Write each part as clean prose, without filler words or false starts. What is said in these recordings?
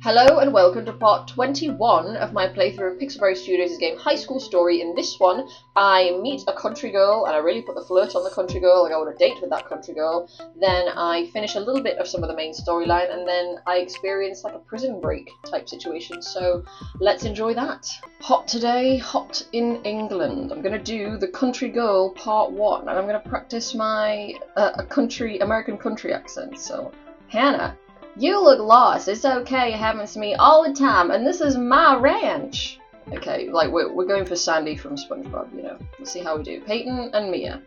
Hello and welcome to part 21 of my playthrough of Pixelberry Studios' game High School Story. In this one, I meet a country girl, and I really put the flirt on the country girl, I go on a date with that country girl, then I finish a little bit of some of the main storyline, and then I experience like a prison break type situation, so let's enjoy that. Hot today, hot in England. I'm going to do the country girl part 1, and I'm going to practice my American country accent, so Hannah. You look lost. It's okay. It happens to me all the time, and this is my ranch. Okay, like we're going for Sandy from SpongeBob, you know. Let's see how we do. Peyton and Mia.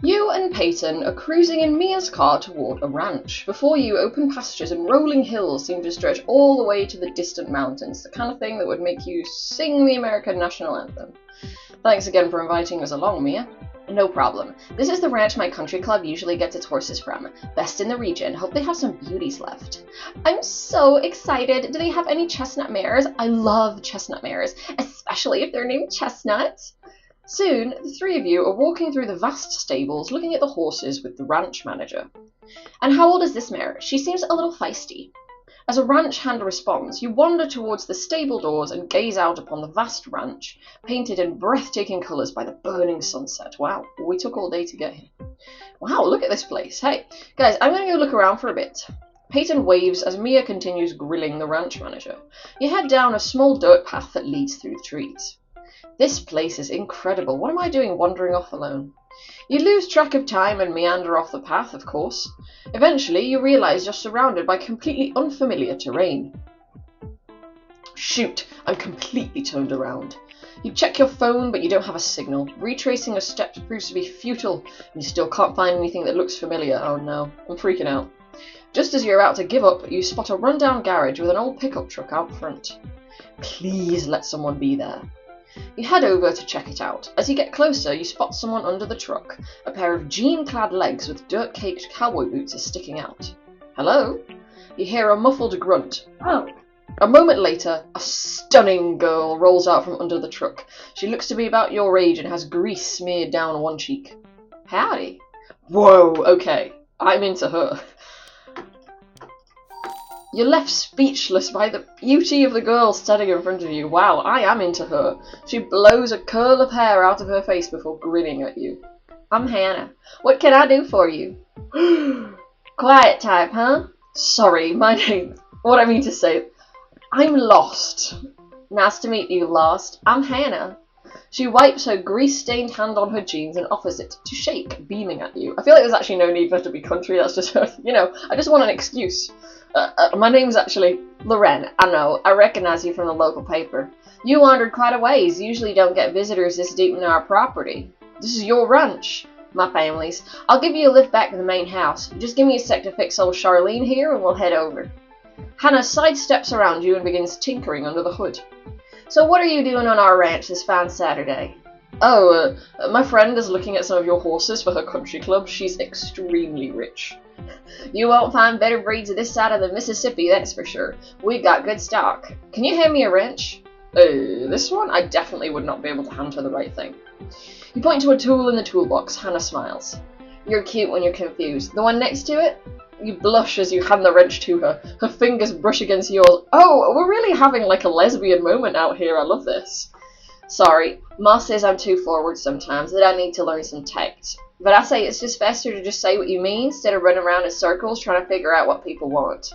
You and Peyton are cruising in Mia's car toward a ranch. Before you, open pastures and rolling hills seem to stretch all the way to the distant mountains, the kind of thing that would make you sing the American national anthem. Thanks again for inviting us along, Mia. No problem. This is the ranch my country club usually gets its horses from. Best in the region. Hope they have some beauties left. I'm so excited. Do they have any chestnut mares? I love chestnut mares, especially if they're named Chestnut. Soon, the three of you are walking through the vast stables looking at the horses with the ranch manager. And how old is this mare? She seems a little feisty. As a ranch hand responds, you wander towards the stable doors and gaze out upon the vast ranch, painted in breathtaking colours by the burning sunset. Wow, we took all day to get here. Wow, look at this place. Hey, guys, I'm going to go look around for a bit. Peyton waves as Mia continues grilling the ranch manager. You head down a small dirt path that leads through the trees. This place is incredible. What am I doing wandering off alone? You lose track of time and meander off the path, of course. Eventually, you realise you're surrounded by completely unfamiliar terrain. Shoot, I'm completely turned around. You check your phone, but you don't have a signal. Retracing your steps proves to be futile, and you still can't find anything that looks familiar. Oh no, I'm freaking out. Just as you're about to give up, you spot a rundown garage with an old pickup truck out front. Please let someone be there. You head over to check it out. As you get closer, you spot someone under the truck. A pair of jean-clad legs with dirt-caked cowboy boots are sticking out. Hello? You hear a muffled grunt. Oh. A moment later, a stunning girl rolls out from under the truck. She looks to be about your age and has grease smeared down one cheek. Howdy. Whoa, okay. I'm into her. You're left speechless by the beauty of the girl standing in front of you. Wow, I am into her. She blows a curl of hair out of her face before grinning at you. I'm Hannah. What can I do for you? Quiet type, huh? Sorry, my name... What I mean to say... I'm Lost. Nice to meet you, Lost. I'm Hannah. She wipes her grease-stained hand on her jeans and offers it to shake, beaming at you. I feel like there's actually no need for her to be country. That's just her, you know, I just want an excuse. My name's actually Loren. I know, I recognize you from the local paper. You wandered quite a ways. Usually don't get visitors this deep into our property. This is your ranch. My family's. I'll give you a lift back to the main house. Just give me a sec to fix old Charlene here and we'll head over. Hannah sidesteps around you and begins tinkering under the hood. So what are you doing on our ranch this fine Saturday? Oh, my friend is looking at some of your horses for her country club. She's extremely rich. You won't find better breeds of this side of the Mississippi, that's for sure. We've got good stock. Can you hand me a wrench? This one? I definitely would not be able to hand her the right thing. You point to a tool in the toolbox. Hannah smiles. You're cute when you're confused. The one next to it? You blush as you hand the wrench to her. Her fingers brush against yours. Oh, we're really having like a lesbian moment out here. I love this. Sorry, Ma says I'm too forward sometimes, that I need to learn some tact. But I say it's just faster to just say what you mean instead of running around in circles trying to figure out what people want.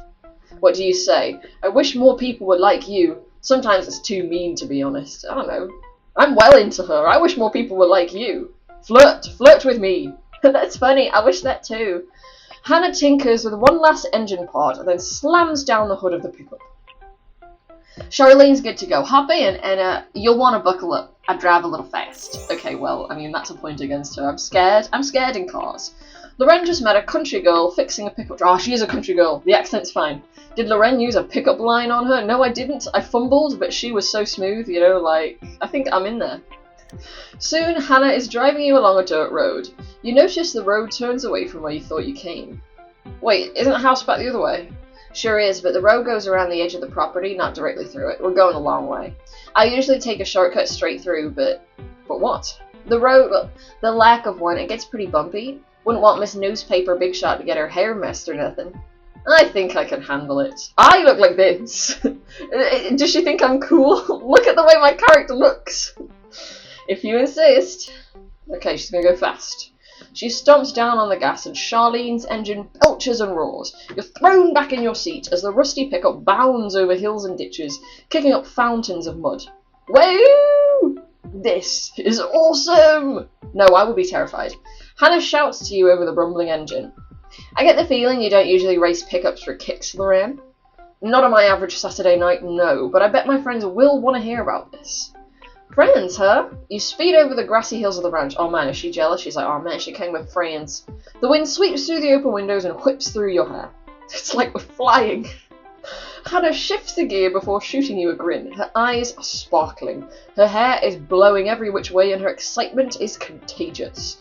What do you say? I wish more people would like you. Sometimes it's too mean, to be honest. I don't know. I'm well into her. I wish more people would like you. Flirt. Flirt with me. That's funny. I wish that too. Hannah tinkers with one last engine part and then slams down the hood of the pickup. Charlene's good to go. Hop in and you'll want to buckle up. I drive a little fast. Okay, well, I mean, that's a point against her. I'm scared. I'm scared in cars. Loren just met a country girl fixing a pickup. Oh, she is a country girl. The accent's fine. Did Loren use a pickup line on her? No, I didn't. I fumbled, but she was so smooth, you know, like, I think I'm in there. Soon, Hannah is driving you along a dirt road. You notice the road turns away from where you thought you came. Wait, isn't the house back the other way? Sure is, but the road goes around the edge of the property, not directly through it. We're going a long way. I usually take a shortcut straight through, but what? The road, well, the lack of one, it gets pretty bumpy. Wouldn't want Miss Newspaper Big Shot to get her hair messed or nothing. I think I can handle it. I look like this. Does she think I'm cool? Look at the way my character looks. If you insist. Okay, she's gonna go fast. She stomps down on the gas and Charlene's engine belches and roars. You're thrown back in your seat as the rusty pickup bounds over hills and ditches, kicking up fountains of mud. Woo! This is awesome! No, I would be terrified. Hannah shouts to you over the rumbling engine. I get the feeling you don't usually race pickups for kicks, Lorraine. Not on my average Saturday night, no, but I bet my friends will want to hear about this. Friends, huh? You speed over the grassy hills of the ranch. Oh man, is she jealous? She's like, oh man, she came with friends. The wind sweeps through the open windows and whips through your hair. It's like we're flying. Hannah shifts the gear before shooting you a grin. Her eyes are sparkling. Her hair is blowing every which way and her excitement is contagious.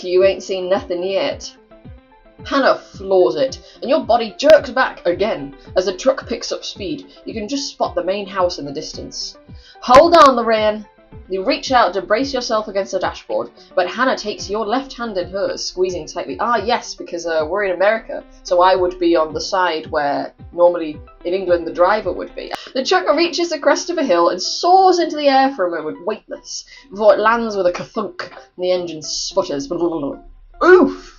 You ain't seen nothing yet. Hannah floors it, and your body jerks back again as the truck picks up speed. You can just spot the main house in the distance. Hold on, Lorraine. You reach out to brace yourself against the dashboard, but Hannah takes your left hand in hers, squeezing tightly. Ah, yes, because we're in America, so I would be on the side where normally in England the driver would be. The truck reaches the crest of a hill and soars into the air for a moment, weightless, before it lands with a ka-thunk and the engine sputters. Oof!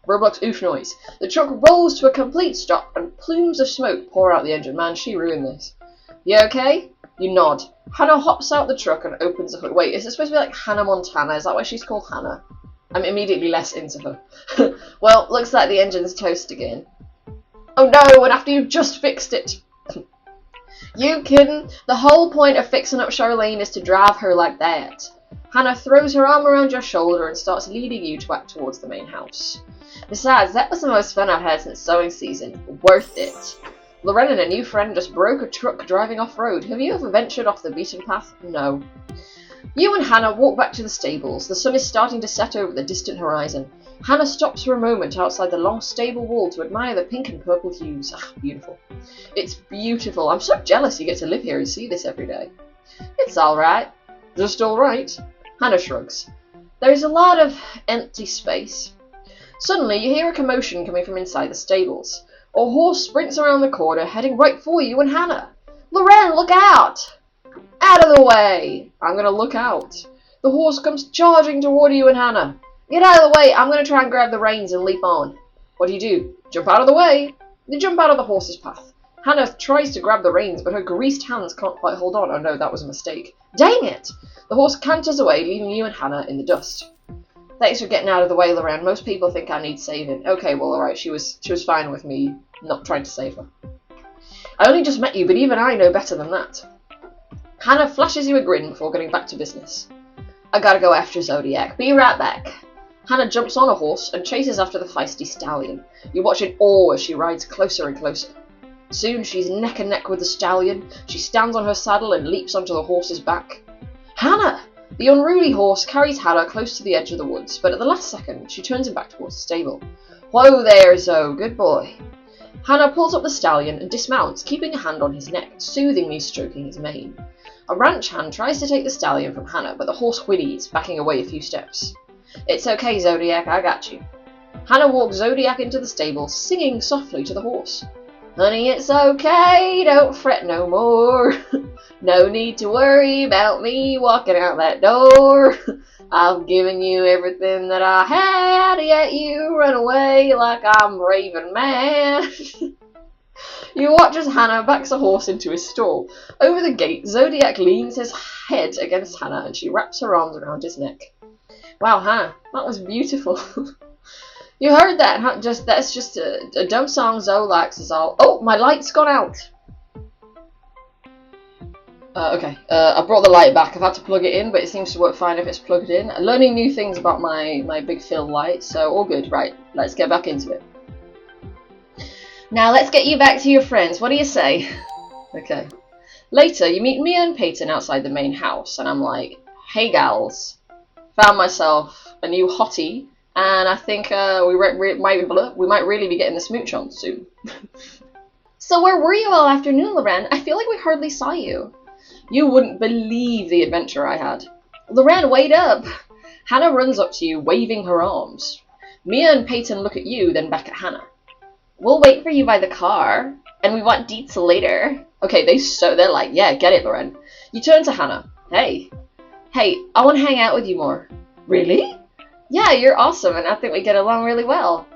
Roblox oof noise. The truck rolls to a complete stop and plumes of smoke pour out the engine. Man, she ruined this. You okay? You nod. Hannah hops out the truck and opens the hood. Wait, is it supposed to be like Hannah Montana? Is that why she's called Hannah? I'm immediately less into her. Well, looks like the engine's toast again. Oh no, and after you've just fixed it. You kidding? The whole point of fixing up Charlene is to drive her like that. Hannah throws her arm around your shoulder and starts leading you back towards the main house. Besides, that was the most fun I've had since sewing season. Worth it. Lorraine and a new friend just broke a truck driving off-road. Have you ever ventured off the beaten path? No. You and Hannah walk back to the stables. The sun is starting to set over the distant horizon. Hannah stops for a moment outside the long stable wall to admire the pink and purple hues. Ah, beautiful. It's beautiful. I'm so jealous you get to live here and see this every day. It's alright. Just alright. Hannah shrugs. There's a lot of empty space. Suddenly, you hear a commotion coming from inside the stables. A horse sprints around the corner, heading right for you and Hannah. Lorraine, look out! Out of the way! I'm gonna look out. The horse comes charging toward you and Hannah. Get out of the way! I'm gonna try and grab the reins and leap on. What do? Jump out of the way! You jump out of the horse's path. Hannah tries to grab the reins, but her greased hands can't quite hold on. Oh no, that was a mistake. Dang it! The horse canters away, leaving you and Hannah in the dust. Thanks for getting out of the way, Lorraine. Most people think I need saving. Okay, well, alright, she was fine with me not trying to save her. I only just met you, but even I know better than that. Hannah flashes you a grin before getting back to business. I gotta go after Zodiac. Be right back. Hannah jumps on a horse and chases after the feisty stallion. You watch in awe as she rides closer and closer. Soon she's neck and neck with the stallion. She stands on her saddle and leaps onto the horse's back. Hannah! The unruly horse carries Hannah close to the edge of the woods, but at the last second, she turns him back towards the stable. Whoa there, Zoe, good boy. Hannah pulls up the stallion and dismounts, keeping a hand on his neck, soothingly stroking his mane. A ranch hand tries to take the stallion from Hannah, but the horse whinnies, backing away a few steps. It's okay, Zodiac, I got you. Hannah walks Zodiac into the stable, singing softly to the horse. Honey, it's okay, don't fret no more. No need to worry about me walking out that door. I've given you everything that I had, yet you run away like I'm raving mad. You watch as Hannah backs a horse into his stall. Over the gate, Zodiac leans his head against Hannah and she wraps her arms around his neck. Wow, Hannah, that was beautiful. You heard that, huh? That's just a dumb song Zoe likes is all. Oh, my light's gone out. Okay, I brought the light back. I've had to plug it in, but it seems to work fine if it's plugged in. Learning new things about my big Phil light, so all good. Right, let's get back into it. Now let's get you back to your friends. What do you say? Okay. Later, you meet Mia and Peyton outside the main house, and I'm like, hey gals, found myself a new hottie. And I think we might really be getting the smooch on soon. So where were you all afternoon, Lorraine? I feel like we hardly saw you. You wouldn't believe the adventure I had. Lorraine, wait up! Hannah runs up to you, waving her arms. Mia and Peyton look at you, then back at Hannah. We'll wait for you by the car, and we want deets later. Okay, they're like, yeah, get it, Loren. You turn to Hannah. Hey, I want to hang out with you more. Really? Yeah, you're awesome, and I think we get along really well.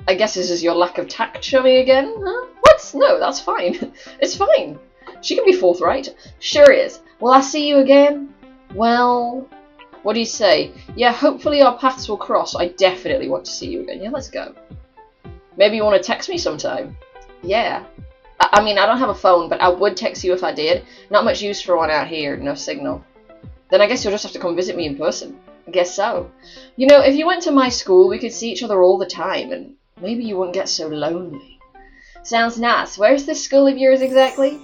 I guess this is your lack of tact showing again? Huh? What? No, that's fine. It's fine. She can be forthright. Sure is. Will I see you again? Well, what do you say? Yeah, hopefully our paths will cross. I definitely want to see you again. Yeah, let's go. Maybe you want to text me sometime? Yeah. I mean, I don't have a phone, but I would text you if I did. Not much use for one out here, no signal. Then I guess you'll just have to come visit me in person. I guess so. You know, if you went to my school, we could see each other all the time, and maybe you wouldn't get so lonely. Sounds nice. Where's this school of yours exactly?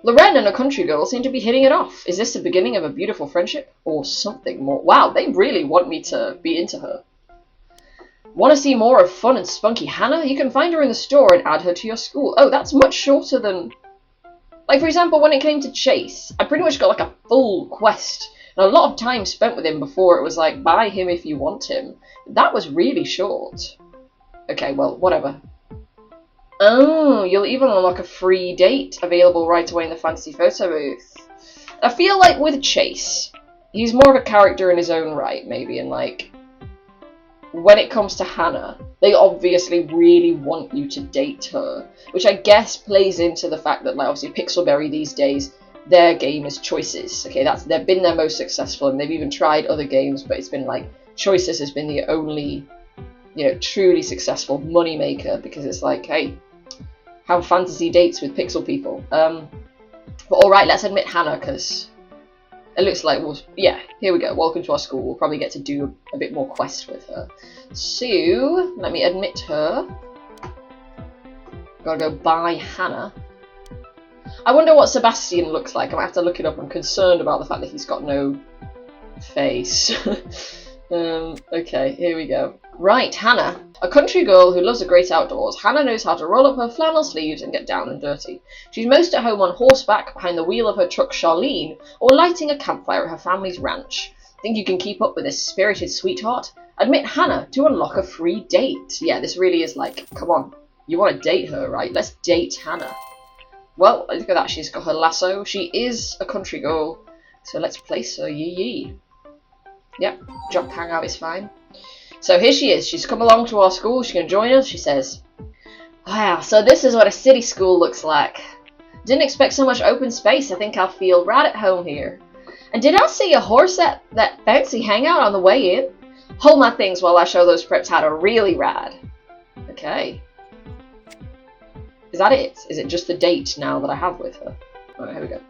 Loren and a country girl seem to be hitting it off. Is this the beginning of a beautiful friendship? Or something more? Wow, they really want me to be into her. Want to see more of fun and spunky Hannah? You can find her in the store and add her to your school. Oh, that's much shorter than... Like, for example, when it came to Chase, I pretty much got like a full quest. And a lot of time spent with him before it was like, buy him if you want him. That was really short. Okay, well, whatever. Oh, you'll even unlock a free date available right away in the fantasy photo booth. I feel like with Chase, he's more of a character in his own right, maybe, and like... When it comes to Hannah, they obviously really want you to date her, which I guess plays into the fact that, like, obviously Pixelberry these days, their game is Choices. Okay, they've been their most successful, and they've even tried other games, but it's been like Choices has been the only, you know, truly successful moneymaker, because it's like, hey, have fantasy dates with pixel people. But all right, let's admit Hannah, because it looks like, well, yeah, here we go. Welcome to our school. We'll probably get to do a bit more quest with her. So, let me admit her. Gotta go buy Hannah. I wonder what Sebastian looks like. I might have to look it up. I'm concerned about the fact that he's got no face. Okay, here we go. Right, Hannah. A country girl who loves the great outdoors, Hannah knows how to roll up her flannel sleeves and get down and dirty. She's most at home on horseback, behind the wheel of her truck Charlene, or lighting a campfire at her family's ranch. Think you can keep up with this spirited sweetheart? Admit Hannah to unlock a free date. Yeah, this really is like, come on, you want to date her, right? Let's date Hannah. Well, look at that, she's got her lasso. She is a country girl, so let's place her yee. Yep, jock hangout is fine. So here she is. She's come along to our school. She can join us. She says, wow, so this is what a city school looks like. Didn't expect so much open space. I think I'll feel right at home here. And did I see a horse at that fancy hangout on the way in? Hold my things while I show those preps how to really ride. Okay. Is that it? Is it just the date now that I have with her? Alright, here we go.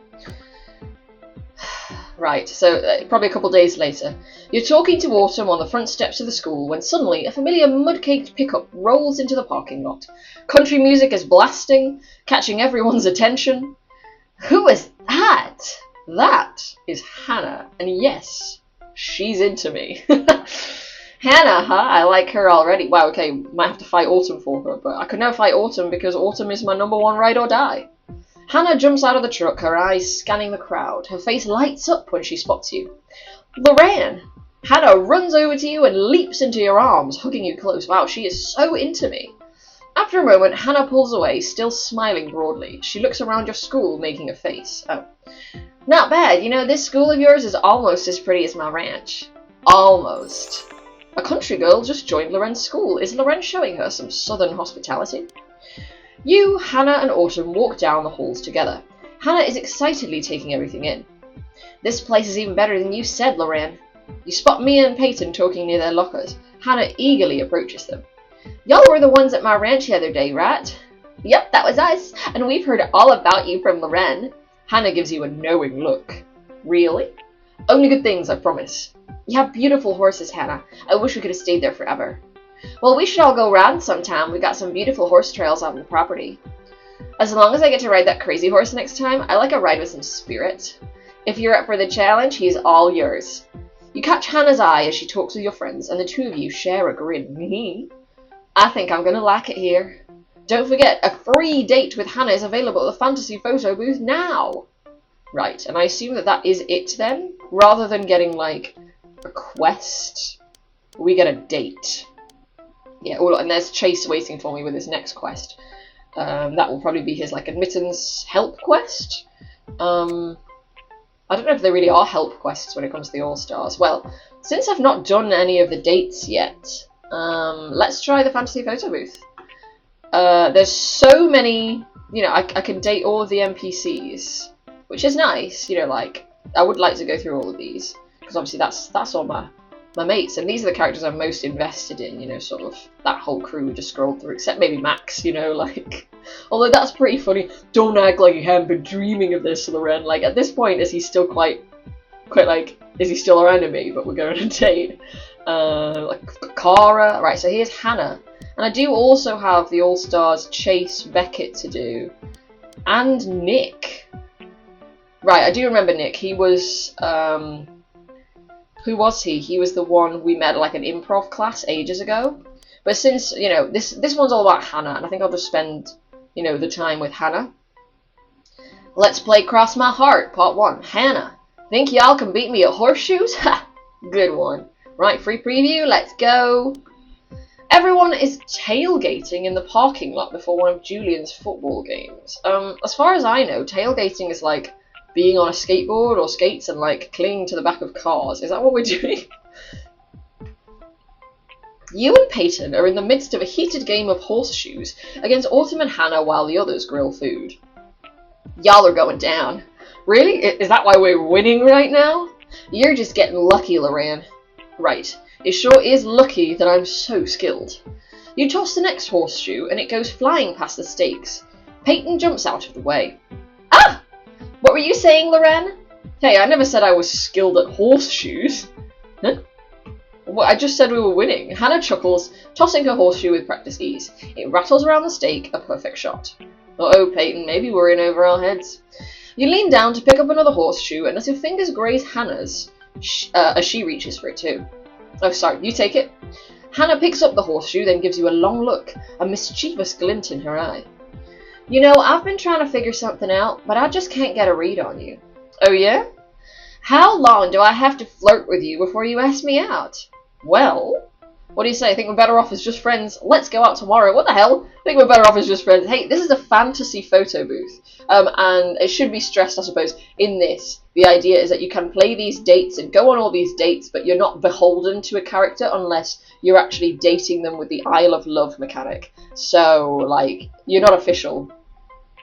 Right, so probably a couple days later, you're talking to Autumn on the front steps of the school when suddenly a familiar mud-caked pickup rolls into the parking lot. Country music is blasting, catching everyone's attention. Who is that? That is Hannah, and yes, she's into me. Hannah, huh? I like her already. Wow, okay, might have to fight Autumn for her, but I could never fight Autumn because Autumn is my #1 ride or die. Hannah jumps out of the truck, her eyes scanning the crowd. Her face lights up when she spots you. Loren! Hannah runs over to you and leaps into your arms, hugging you close. Wow, she is so into me. After a moment, Hannah pulls away, still smiling broadly. She looks around your school, making a face. Oh. Not bad. You know, this school of yours is almost as pretty as my ranch. Almost. A country girl just joined Loren's school. Is Loren showing her some southern hospitality? You, Hannah, and Autumn walk down the halls together. Hannah is excitedly taking everything in. This place is even better than you said, Loren. You spot Mia and Peyton talking near their lockers. Hannah eagerly approaches them. Y'all were the ones at my ranch the other day, right? Yep, that was us, and we've heard all about you from Loren. Hannah gives you a knowing look. Really? Only good things, I promise. You have beautiful horses, Hannah. I wish we could have stayed there forever. Well, we should all go riding sometime. We've got some beautiful horse trails out on the property. As long as I get to ride that crazy horse next time, I like a ride with some spirit. If you're up for the challenge, he's all yours. You catch Hannah's eye as she talks with your friends, and the two of you share a grin. I think I'm going to like it here. Don't forget, a free date with Hannah is available at the fantasy photo booth now. Right, and I assume that that is it then? Rather than getting, like, a quest, we get a date. Yeah, oh, and there's Chase waiting for me with his next quest. That will probably be his like admittance help quest. I don't know if there really are help quests when it comes to the All-Stars. Well, since I've not done any of the dates yet, let's try the fantasy photo booth. There's so many, you know, I can date all of the NPCs, which is nice, you know, like, I would like to go through all of these, because obviously that's all my mates, and these are the characters I'm most invested in, you know, sort of that whole crew just scrolled through, except maybe Max, you know, like, although that's pretty funny. Don't act like you haven't been dreaming of this, Loren. Like, at this point, is he still quite like, is he still around me, but we're going on a date? Like, Cara, right, so here's Hannah, and I do also have the All-Stars Chase Beckett to do, and Nick. Right, I do remember Nick. He was, who was he? He was the one we met at like an improv class ages ago. But since, you know, this one's all about Hannah, and I think I'll just spend, you know, the time with Hannah. Let's play Cross My Heart, Part 1. Hannah, think y'all can beat me at horseshoes? Ha! Good one. Right, free preview, let's go. Everyone is tailgating in the parking lot before one of Julian's football games. As far as I know, tailgating is like being on a skateboard or skates and like clinging to the back of cars. Is that what we're doing? You and Peyton are in the midst of a heated game of horseshoes against Autumn and Hannah while the others grill food. Y'all are going down. Really? Is that why we're winning right now? You're just getting lucky, Loren. Right. It sure is lucky that I'm so skilled. You toss the next horseshoe and it goes flying past the stakes. Peyton jumps out of the way. Ah! What were you saying, Loren? Hey, I never said I was skilled at horseshoes. Huh? Well, I just said we were winning. Hannah chuckles, tossing her horseshoe with practice ease. It rattles around the stake, a perfect shot. Uh-oh, Peyton, maybe we're in over our heads. You lean down to pick up another horseshoe, and as your fingers graze Hannah's, as she reaches for it too. Oh, sorry, you take it. Hannah picks up the horseshoe, then gives you a long look, a mischievous glint in her eye. You know, I've been trying to figure something out, but I just can't get a read on you. Oh, yeah? How long do I have to flirt with you before you ask me out? Well, what do you say? I think we're better off as just friends. Let's go out tomorrow. What the hell? I think we're better off as just friends. Hey, this is a fantasy photo booth. And it should be stressed, I suppose, in this. The idea is that you can play these dates and go on all these dates, but you're not beholden to a character unless you're actually dating them with the Isle of Love mechanic. So, like, you're not official.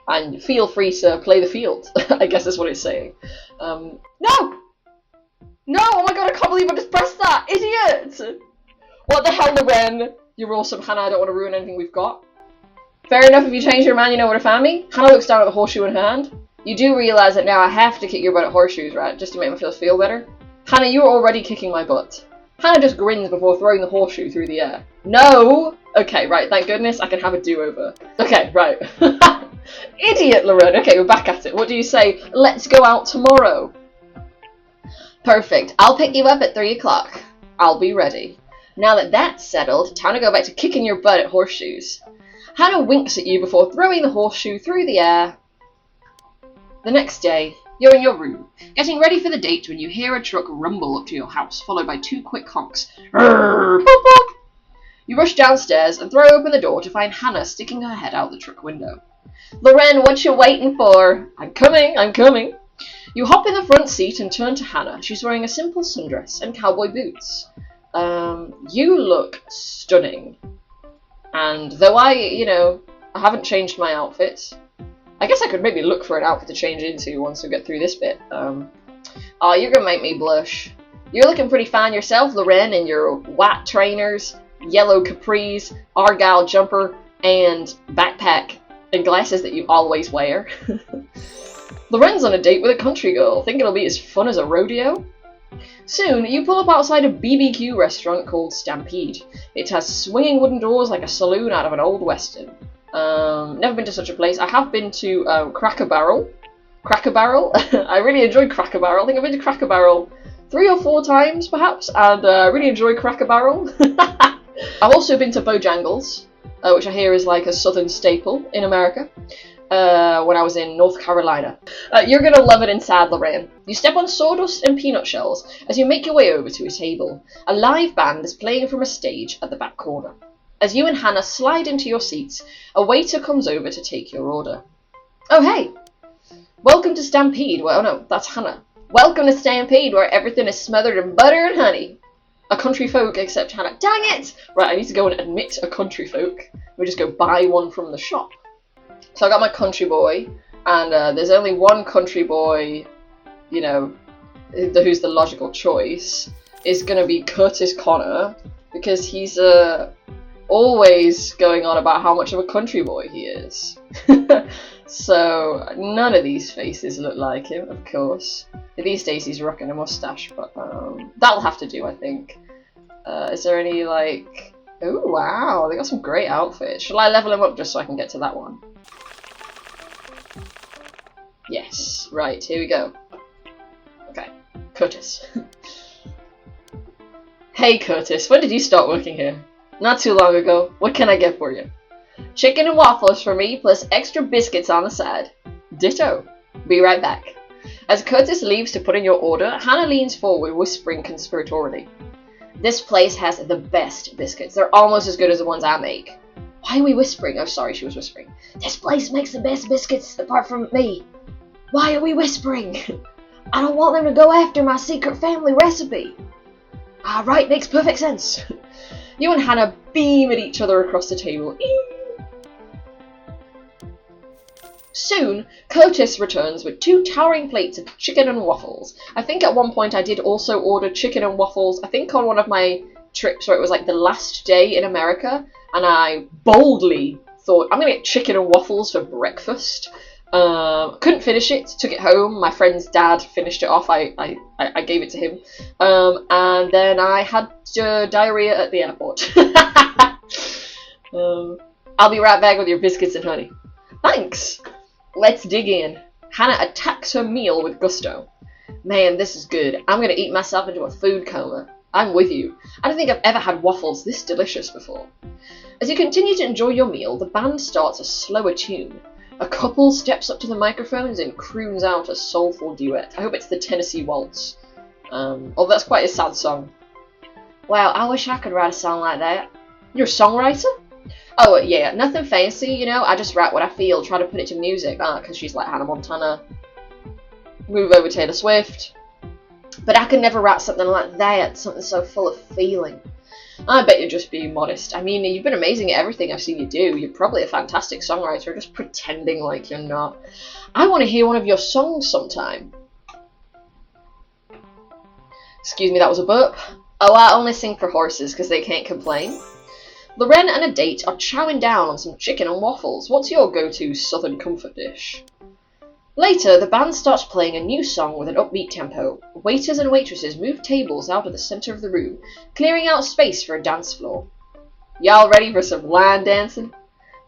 And feel free to play the field, I guess is what it's saying. No! No! Oh my god, I can't believe I just pressed that! Idiot! What the hell, Loren? You're awesome, Hannah. I don't want to ruin anything we've got. Fair enough, if you change your mind, you know where to find me. Hannah looks down at the horseshoe in her hand. You do realise that now I have to kick your butt at horseshoes, right? Just to make me feel better? Hannah, you're already kicking my butt. Hannah just grins before throwing the horseshoe through the air. No! Okay, right, thank goodness I can have a do-over. Okay, right. Idiot, Loren. Okay, we're back at it. What do you say? Let's go out tomorrow. Perfect. I'll pick you up at 3 o'clock. I'll be ready. Now that that's settled, time to go back to kicking your butt at horseshoes. Hannah winks at you before throwing the horseshoe through the air. The next day, you're in your room, getting ready for the date when you hear a truck rumble up to your house, followed by 2 quick honks. Boop, boop. You rush downstairs and throw open the door to find Hannah sticking her head out the truck window. Loren, what you waiting for? I'm coming, I'm coming. You hop in the front seat and turn to Hannah. She's wearing a simple sundress and cowboy boots. You look stunning. And though I haven't changed my outfits, I guess I could maybe look for an outfit to change into once we get through this bit. Oh, you're gonna make me blush. You're looking pretty fine yourself, Loren, in your white trainers, yellow capris, argyle jumper, and backpack, and glasses that you always wear. Loren's on a date with a country girl. Think it'll be as fun as a rodeo? Soon, you pull up outside a BBQ restaurant called Stampede. It has swinging wooden doors like a saloon out of an old western. Never been to such a place. I have been to Cracker Barrel. Cracker Barrel? I really enjoyed Cracker Barrel. I think I've been to Cracker Barrel 3 or 4 times, perhaps, and I really enjoy Cracker Barrel. I've also been to Bojangles, which I hear is like a southern staple in America. When I was in North Carolina. You're gonna love it inside, Loren. You step on sawdust and peanut shells as you make your way over to a table. A live band is playing from a stage at the back corner. As you and Hannah slide into your seats, a waiter comes over to take your order. Oh, hey! Welcome to Stampede. Well, oh no, that's Hannah. Welcome to Stampede, where everything is smothered in butter and honey. A country folk except Hannah. Dang it! Right, I need to go and admit a country folk. We just go buy one from the shop. So I got my country boy, and there's only one country boy, you know, who's the logical choice, is going to be Curtis Connor, because he's always going on about how much of a country boy he is. So none of these faces look like him, of course. These days he's rocking a mustache, but that'll have to do, I think. Is there any, like... Oh, wow, they got some great outfits. Shall I level him up just so I can get to that one? Yes, right, here we go. Okay, Curtis. Hey Curtis, when did you start working here? Not too long ago. What can I get for you? Chicken and waffles for me, plus extra biscuits on the side. Ditto. Be right back. As Curtis leaves to put in your order, Hannah leans forward, whispering conspiratorially. This place has the best biscuits. They're almost as good as the ones I make. Why are we whispering? Oh, sorry, she was whispering. This place makes the best biscuits apart from me. Why are we whispering? I don't want them to go after my secret family recipe. Ah, right, makes perfect sense. You and Hannah beam at each other across the table. Soon, Curtis returns with 2 towering plates of chicken and waffles. I think at one point I did also order chicken and waffles, I think on one of my trips where it was like the last day in America, and I boldly thought, I'm going to get chicken and waffles for breakfast. Couldn't finish it, took it home, my friend's dad finished it off, I gave it to him, and then I had diarrhea at the airport. I'll be right back with your biscuits and honey. Thanks! Let's dig in. Hannah attacks her meal with gusto. Man, this is good. I'm gonna eat myself into a food coma. I'm with you. I don't think I've ever had waffles this delicious before. As you continue to enjoy your meal, the band starts a slower tune. A couple steps up to the microphones and croons out a soulful duet. I hope it's the Tennessee Waltz. Oh, that's quite a sad song. Wow, I wish I could write a song like that. You're a songwriter? Oh, yeah, nothing fancy, you know, I just write what I feel, try to put it to music, because she's like Hannah Montana. Move over Taylor Swift. But I could never write something like that, something so full of feeling. I bet you're just being modest. I mean, you've been amazing at everything I've seen you do. You're probably a fantastic songwriter, just pretending like you're not. I want to hear one of your songs sometime. Excuse me, that was a burp. Oh, I only sing for horses because they can't complain. Loren and a date are chowing down on some chicken and waffles. What's your go-to southern comfort dish? Later, the band starts playing a new song with an upbeat tempo. Waiters and waitresses move tables out of the center of the room, clearing out space for a dance floor. Y'all ready for some line dancing?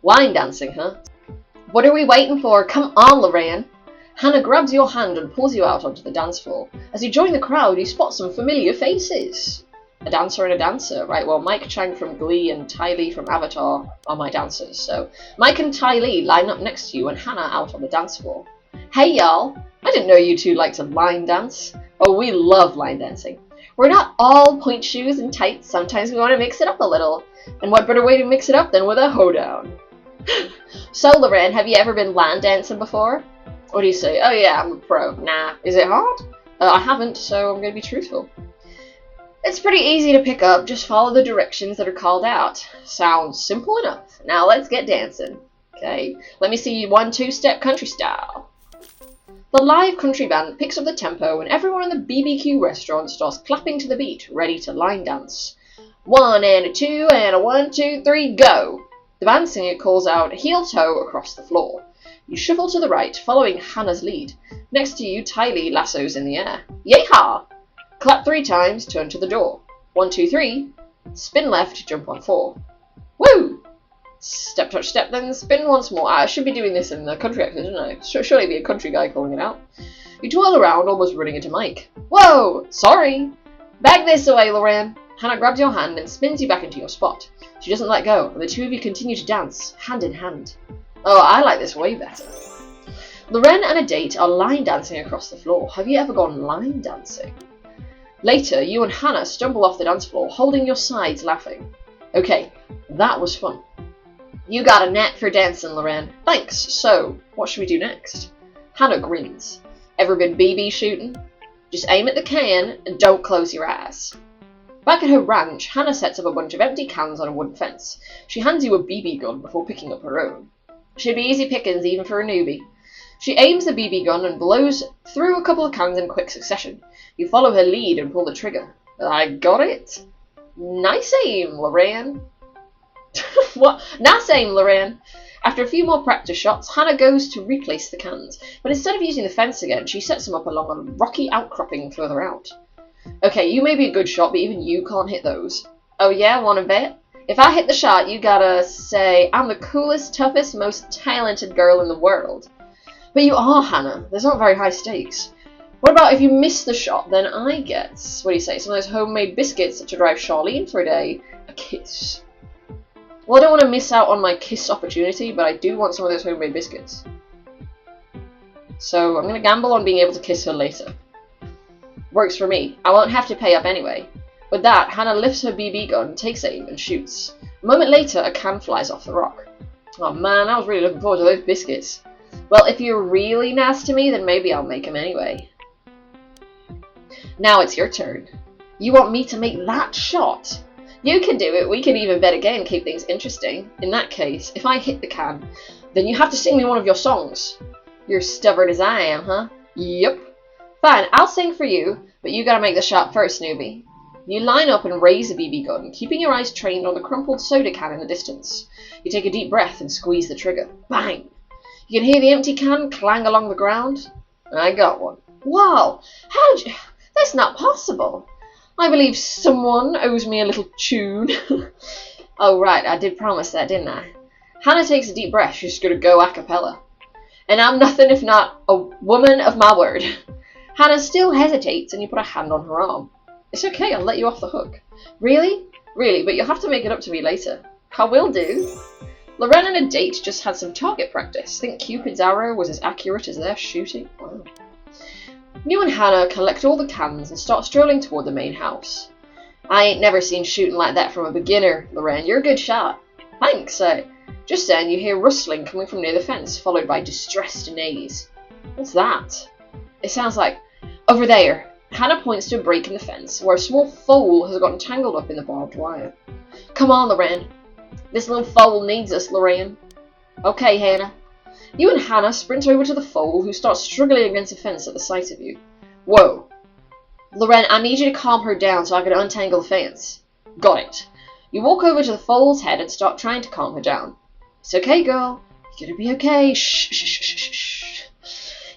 Line dancing, huh? What are we waiting for? Come on, Loren. Hannah grabs your hand and pulls you out onto the dance floor. As you join the crowd, you spot some familiar faces. A dancer and a dancer. Right, well, Mike Chang from Glee and Ty Lee from Avatar are my dancers. So Mike and Ty Lee line up next to you and Hannah out on the dance floor. Hey, y'all. I didn't know you two liked to line dance. Oh, we love line dancing. We're not all point shoes and tights. Sometimes we want to mix it up a little. And what better way to mix it up than with a hoedown? So, Loren, have you ever been line dancing before? What do you say? Oh, yeah, I'm a pro. Nah. Is it hard? I haven't, so I'm going to be truthful. It's pretty easy to pick up, just follow the directions that are called out. Sounds simple enough. Now let's get dancing. Okay, let me see you 1-2-step country style. The live country band picks up the tempo and everyone in the BBQ restaurant starts clapping to the beat, ready to line dance. 1 and a 2 and a 1, 2, 3, go! The band singer calls out heel toe across the floor. You shuffle to the right, following Hannah's lead. Next to you, Ty Lee lassos in the air. Yeehaw! Clap 3 times, turn to the door. 1, 2, 3. Spin left, jump on 4. Woo! Step, touch, step, then spin once more. I should be doing this in the country accent, shouldn't I? Surely be a country guy calling it out. You twirl around, almost running into Mike. Whoa! Sorry! Back this way, Loren. Hannah grabs your hand and spins you back into your spot. She doesn't let go, and the two of you continue to dance, hand in hand. Oh, I like this way better. Loren and a date are line dancing across the floor. Have you ever gone line dancing? Later, you and Hannah stumble off the dance floor, holding your sides laughing. Okay, That was fun. You got a knack for dancing, Loren. Thanks. So, what should we do next? Hannah grins. Ever been BB shooting? Just aim at the can and don't close your eyes. Back at her ranch, Hannah sets up a bunch of empty cans on a wooden fence. She hands you a BB gun before picking up her own. Should be easy pickings even for a newbie. She aims the BB gun and blows through a couple of cans in quick succession. You follow her lead and pull the trigger. I got it. Nice aim, Loren. What? Nice aim, Loren. After a few more practice shots, Hannah goes to replace the cans, but instead of using the fence again, she sets them up along a rocky outcropping further out. Okay, you may be a good shot, but even you can't hit those. Oh yeah, wanna bet? If I hit the shot, you gotta say, I'm the coolest, toughest, most talented girl in the world. But you are, Hannah. There's not very high stakes. What about if you miss the shot, then I get, what do you say, some of those homemade biscuits to drive Charlene for a day, a kiss. Well, I don't want to miss out on my kiss opportunity, but I do want some of those homemade biscuits. So I'm going to gamble on being able to kiss her later. Works for me. I won't have to pay up anyway. With that, Hannah lifts her BB gun, takes aim, and shoots. A moment later, a can flies off the rock. Oh man, I was really looking forward to those biscuits. Well, if you're really nice to me, then maybe I'll make them anyway. Now it's your turn. You want me to make that shot? You can do it. We can even bet again and keep things interesting. In that case, if I hit the can, then you have to sing me one of your songs. You're stubborn as I am, huh? Yep. Fine, I'll sing for you, but you gotta make the shot first, newbie. You line up and raise a BB gun, keeping your eyes trained on the crumpled soda can in the distance. You take a deep breath and squeeze the trigger. Bang! You can hear the empty can clang along the ground. I got one. Wow! How'd you... That's not possible. I believe someone owes me a little tune. Oh, right, I did promise that, didn't I? Hannah takes a deep breath. She's going to go a cappella. And I'm nothing if not a woman of my word. Hannah still hesitates, and you put a hand on her arm. It's okay, I'll let you off the hook. Really? Really, but you'll have to make it up to me later. I will do. Loren and a date just had some target practice. Think Cupid's arrow was as accurate as their shooting? Wow. You and Hannah collect all the cans and start strolling toward the main house. I ain't never seen shooting like that from a beginner, Loren. You're a good shot. Thanks. Just then you hear rustling coming from near the fence, followed by distressed neighs. What's that? It sounds like... Over there. Hannah points to a break in the fence, where a small foal has gotten tangled up in the barbed wire. Come on, Loren. This little foal needs us, Loren. Okay, Hannah. You and Hannah sprint over to the foal, who starts struggling against the fence at the sight of you. Whoa. Loren, I need you to calm her down so I can untangle the fence. Got it. You walk over to the foal's head and start trying to calm her down. It's okay, girl. You're gonna be okay. Shh, shh, shh, shh, shh.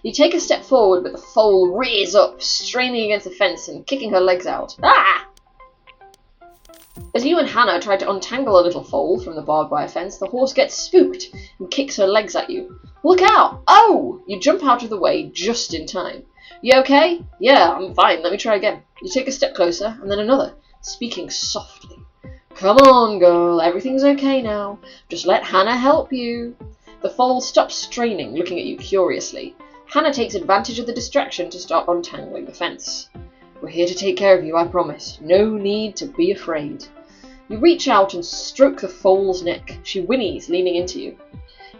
You take a step forward, but the foal rears up, straining against the fence and kicking her legs out. Ah! As you and Hannah try to untangle a little foal from the barbed wire fence, the horse gets spooked and kicks her legs at you. Look out! Oh! You jump out of the way just in time. You okay? Yeah, I'm fine. Let me try again. You take a step closer, and then another, speaking softly. Come on, girl. Everything's okay now. Just let Hannah help you. The foal stops straining, looking at you curiously. Hannah takes advantage of the distraction to start untangling the fence. We're here to take care of you, I promise. No need to be afraid. You reach out and stroke the foal's neck. She whinnies, leaning into you.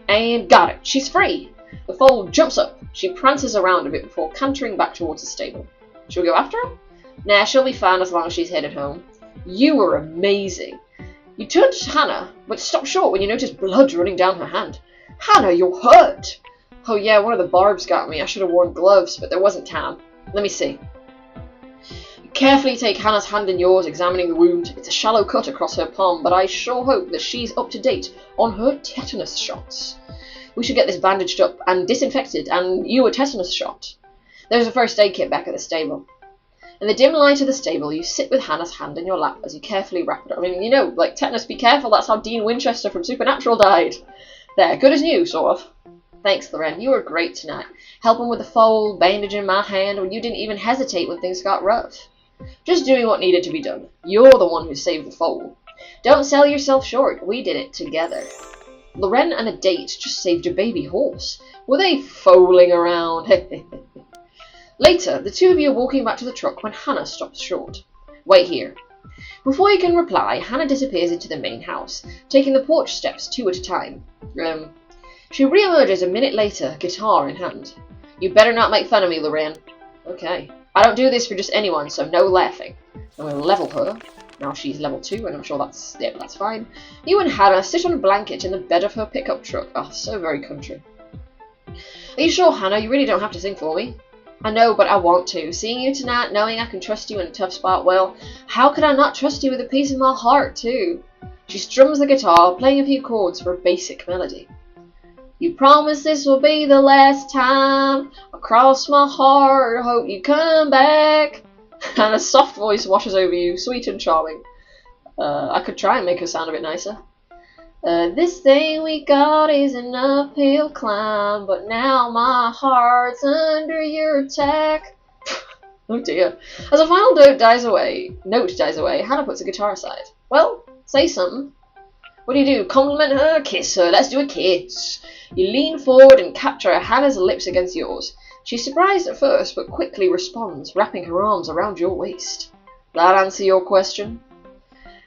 And got it. She's free. The foal jumps up. She prances around a bit before cantering back towards the stable. Shall we go after her? Nah, she'll be fine as long as she's headed home. You were amazing. You turn to Hannah, but stop short when you notice blood running down her hand. Hannah, you're hurt. Oh yeah, one of the barbs got me. I should have worn gloves, but there wasn't time. Let me see. You carefully take Hannah's hand in yours, examining the wound. It's a shallow cut across her palm, but I sure hope that she's up to date on her tetanus shots. We should get this bandaged up and disinfected, and you a tetanus shot. There's a first aid kit back at the stable. In the dim light of the stable, you sit with Hannah's hand in your lap as you carefully wrap it up. I mean, you know, like tetanus, be careful, that's how Dean Winchester from Supernatural died. There, good as new, sort of. Thanks, Loren, you were great tonight. Helping with the foal, bandaging my hand, when you didn't even hesitate when things got rough. Just doing what needed to be done. You're the one who saved the foal. Don't sell yourself short, we did it together. Loren and a date just saved a baby horse. Were they foaling around? Later, the two of you are walking back to the truck when Hannah stops short. Wait here. Before you can reply, Hannah disappears into the main house, taking the porch steps 2 at a time. She re-emerges a minute later, guitar in hand. You better not make fun of me, Lorraine. Okay. I don't do this for just anyone, so no laughing. I'm going to level her. Now she's level 2, and I'm sure that's fine. You and Hannah sit on a blanket in the bed of her pickup truck. Oh, so very country. Are you sure, Hannah? You really don't have to sing for me. I know, but I want to. Seeing you tonight, knowing I can trust you in a tough spot, well, how could I not trust you with a piece of my heart, too? She strums the guitar, playing a few chords for a basic melody. You promise this will be the last time. I cross my heart, hope you come back. And a soft voice washes over you, sweet and charming. I could try and make her sound a bit nicer. This thing we got is an uphill climb, but now my heart's under your attack. Oh dear. As a final note dies away, Hannah puts the guitar aside. Well, say something. What do? Compliment her? Kiss her? Let's do a kiss. You lean forward and capture Hannah's lips against yours. She's surprised at first, but quickly responds, wrapping her arms around your waist. That answer your question?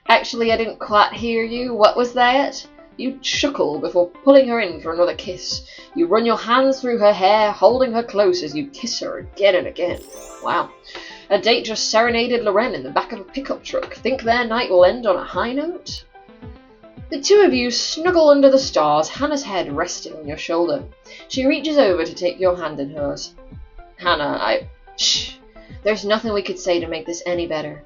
Actually, I didn't quite hear you. What was that? You chuckle before pulling her in for another kiss. You run your hands through her hair, holding her close as you kiss her again and again. Wow. A date just serenaded Loren in the back of a pickup truck. Think their night will end on a high note? The two of you snuggle under the stars, Hannah's head resting on your shoulder. She reaches over to take your hand in hers. Hannah, Shh. There's nothing we could say to make this any better.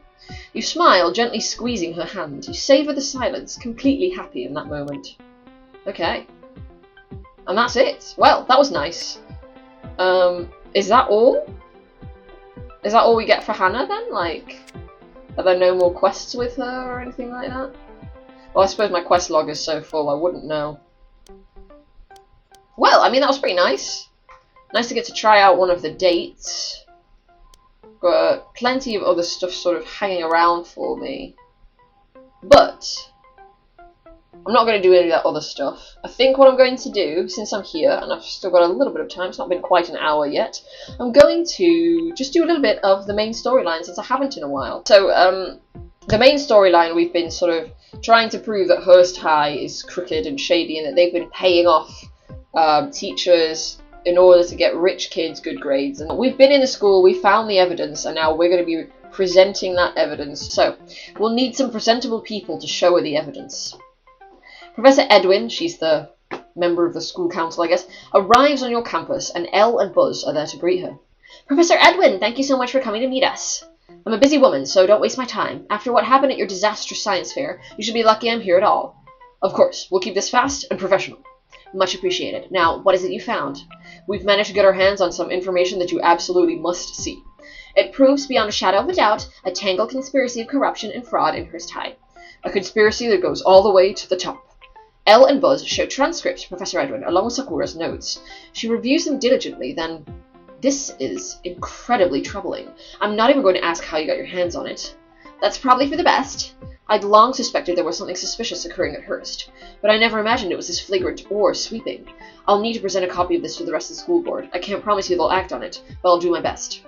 You smile, gently squeezing her hand. You savor the silence, completely happy in that moment. Okay. And that's it. Well, that was nice. Is that all? Is that all we get for Hannah then? Like, are there no more quests with her or anything like that? Well, I suppose my quest log is so full, I wouldn't know. Well, I mean, that was pretty nice. Nice to get to try out one of the dates. Got plenty of other stuff sort of hanging around for me. But I'm not going to do any of that other stuff. I think what I'm going to do, since I'm here, and I've still got a little bit of time, it's not been quite an hour yet, I'm going to just do a little bit of the main storyline, since I haven't in a while. So, the main storyline, we've been sort of trying to prove that Hurst High is crooked and shady, and that they've been paying off teachers in order to get rich kids good grades. And we've been in the school, we found the evidence, and now we're going to be presenting that evidence. So, we'll need some presentable people to show her the evidence. Professor Edwin, she's the member of the school council, I guess, arrives on your campus, and Elle and Buzz are there to greet her. Professor Edwin, thank you so much for coming to meet us. I'm a busy woman, so don't waste my time. After what happened at your disastrous science fair, you should be lucky I'm here at all. Of course, we'll keep this fast and professional. Much appreciated. Now, what is it you found? We've managed to get our hands on some information that you absolutely must see. It proves beyond a shadow of a doubt a tangled conspiracy of corruption and fraud in Hurst High. A conspiracy that goes all the way to the top. Elle and Buzz show transcripts to Professor Edwin, along with Sakura's notes. She reviews them diligently, then... This is incredibly troubling. I'm not even going to ask how you got your hands on it. That's probably for the best. I'd long suspected there was something suspicious occurring at Hurst, but I never imagined it was this flagrant or sweeping. I'll need to present a copy of this to the rest of the school board. I can't promise you they'll act on it, but I'll do my best.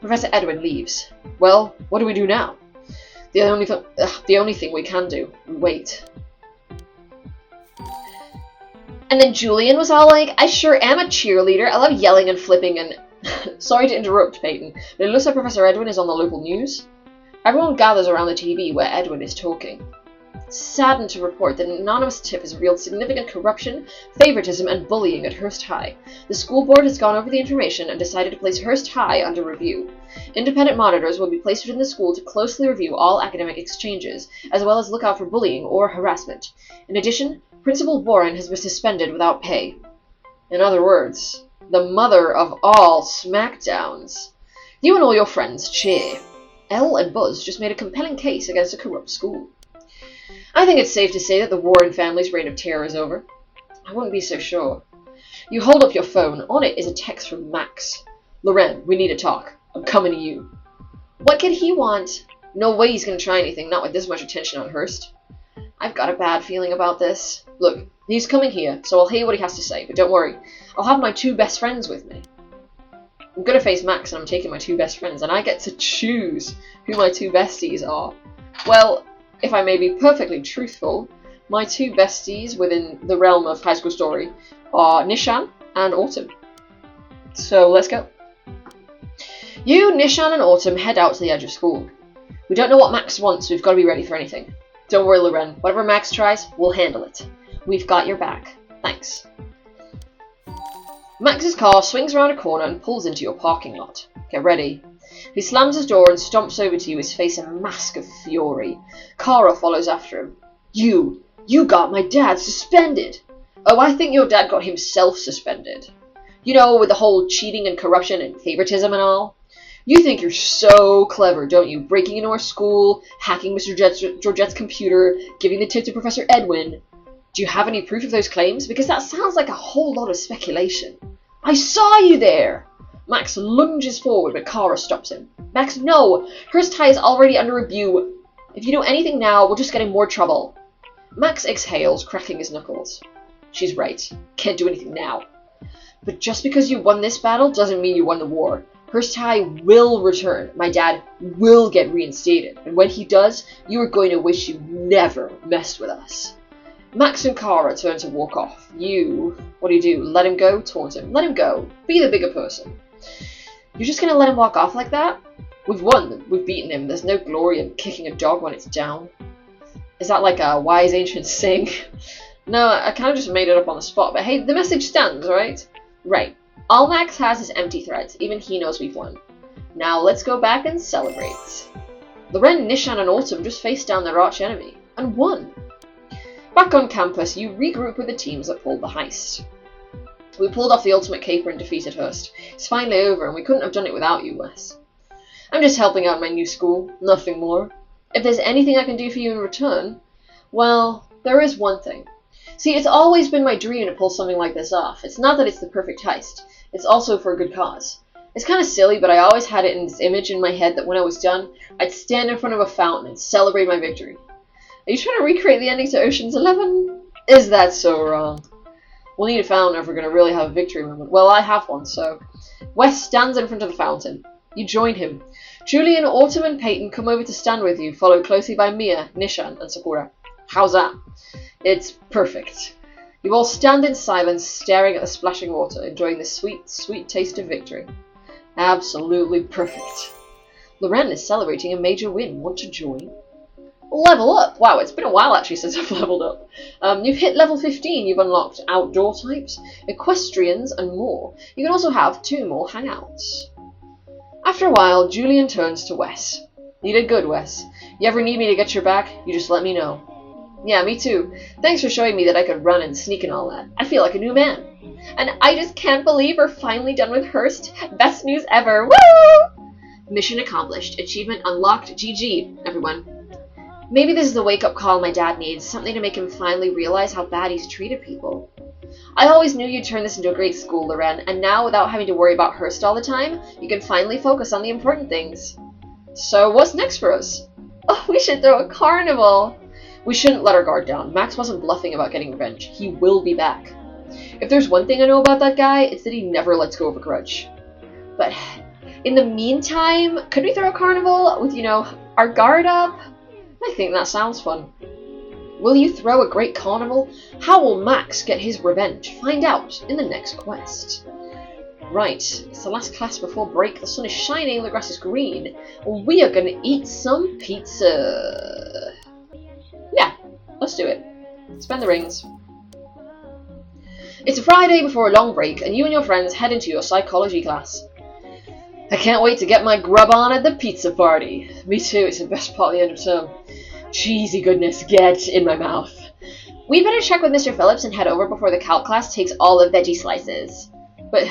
Professor Edwin leaves. Well, what do we do now? The only thing we can do. Wait. And then Julian was all like, I sure am a cheerleader. I love yelling and flipping and... Sorry to interrupt, Peyton, but it looks like Professor Edwin is on the local news. Everyone gathers around the TV where Edwin is talking. Saddened to report that an anonymous tip has revealed significant corruption, favoritism, and bullying at Hurst High. The school board has gone over the information and decided to place Hurst High under review. Independent monitors will be placed within the school to closely review all academic exchanges, as well as look out for bullying or harassment. In addition, Principal Boren has been suspended without pay. In other words, the mother of all smackdowns. You and all your friends cheer. Elle and Buzz just made a compelling case against a corrupt school. I think it's safe to say that the Warren family's reign of terror is over. I wouldn't be so sure. You hold up your phone. On it is a text from Max. Loren, we need to talk. I'm coming to you. What could he want? No way he's going to try anything, not with this much attention on Hurst. I've got a bad feeling about this. Look, he's coming here, so I'll hear what he has to say, but don't worry. I'll have my 2 best friends with me. I'm going to face Max, and I'm taking my 2 best friends, and I get to choose who my 2 besties are. Well, if I may be perfectly truthful, my two besties within the realm of High School Story are Nishan and Autumn. So let's go. You, Nishan, and Autumn head out to the edge of school. We don't know what Max wants, so we've got to be ready for anything. Don't worry, Loren. Whatever Max tries, we'll handle it. We've got your back. Thanks. Max's car swings around a corner and pulls into your parking lot. Get ready. He slams his door and stomps over to you, his face a mask of fury. Kara follows after him. You got my dad suspended! Oh, I think your dad got himself suspended. You know, with the whole cheating and corruption and favoritism and all. You think you're so clever, don't you? Breaking into our school, hacking Mr. Georgette's computer, giving the tip to Professor Edwin. Do you have any proof of those claims? Because that sounds like a whole lot of speculation. I saw you there! Max lunges forward, but Kara stops him. Max, no! Hurst High is already under review. If you do anything now, we'll just get in more trouble. Max exhales, cracking his knuckles. She's right. Can't do anything now. But just because you won this battle doesn't mean you won the war. Hurst High will return. My dad will get reinstated. And when he does, you are going to wish you never messed with us. Max and Kara turn to walk off. What do? Let him go? Taunt him. Let him go. Be the bigger person. You're just going to let him walk off like that? We've won. We've beaten him. There's no glory in kicking a dog when it's down. Is that like a wise ancient saying? No, I kind of just made it up on the spot. But hey, the message stands, right? Right. All Max has is empty threats. Even he knows we've won. Now let's go back and celebrate. Loren, Nishan, and Autumn just faced down their arch enemy and won. Back on campus, you regroup with the teams that pulled the heist. We pulled off the ultimate caper and defeated Hurst. It's finally over, and we couldn't have done it without you, Wes. I'm just helping out my new school, nothing more. If there's anything I can do for you in return, well, there is one thing. See, it's always been my dream to pull something like this off. It's not that it's the perfect heist. It's also for a good cause. It's kind of silly, but I always had it in this image in my head that when I was done, I'd stand in front of a fountain and celebrate my victory. Are you trying to recreate the ending to Ocean's 11? Is that so wrong? We'll need a fountain if we're going to really have a victory moment. Well, I have one, so... Wes stands in front of the fountain. You join him. Julian, Autumn, and Peyton come over to stand with you, followed closely by Mia, Nishan, and Sakura. How's that? It's perfect. You all stand in silence, staring at the splashing water, enjoying the sweet, sweet taste of victory. Absolutely perfect. Loren is celebrating a major win. Want to join? Level up! Wow, it's been a while actually since I've leveled up. You've hit level 15, you've unlocked outdoor types, equestrians, and more. You can also have 2 more hangouts. After a while, Julian turns to Wes. You did good, Wes. You ever need me to get your back, you just let me know. Yeah, me too. Thanks for showing me that I could run and sneak and all that. I feel like a new man. And I just can't believe we're finally done with Hurst. Best news ever. Woo! Mission accomplished. Achievement unlocked. GG, everyone. Maybe this is the wake-up call my dad needs, something to make him finally realize how bad he's treated people. I always knew you'd turn this into a great school, Loren, and now without having to worry about Hurst all the time, you can finally focus on the important things. So what's next for us? Oh, we should throw a carnival! We shouldn't let our guard down. Max wasn't bluffing about getting revenge. He will be back. If there's one thing I know about that guy, it's that he never lets go of a grudge. But in the meantime, could we throw a carnival with, our guard up? I think that sounds fun. Will you throw a great carnival? How will Max get his revenge? Find out in the next quest. Right, it's the last class before break. The sun is shining, the grass is green. We are gonna eat some pizza. Yeah, let's do it. Spend the rings. It's a Friday before a long break, and you and your friends head into your psychology class. I can't wait to get my grub on at the pizza party. Me too, it's the best part of the end of term. Cheesy goodness, get in my mouth. We better check with Mr. Phillips and head over before the calc class takes all the veggie slices. But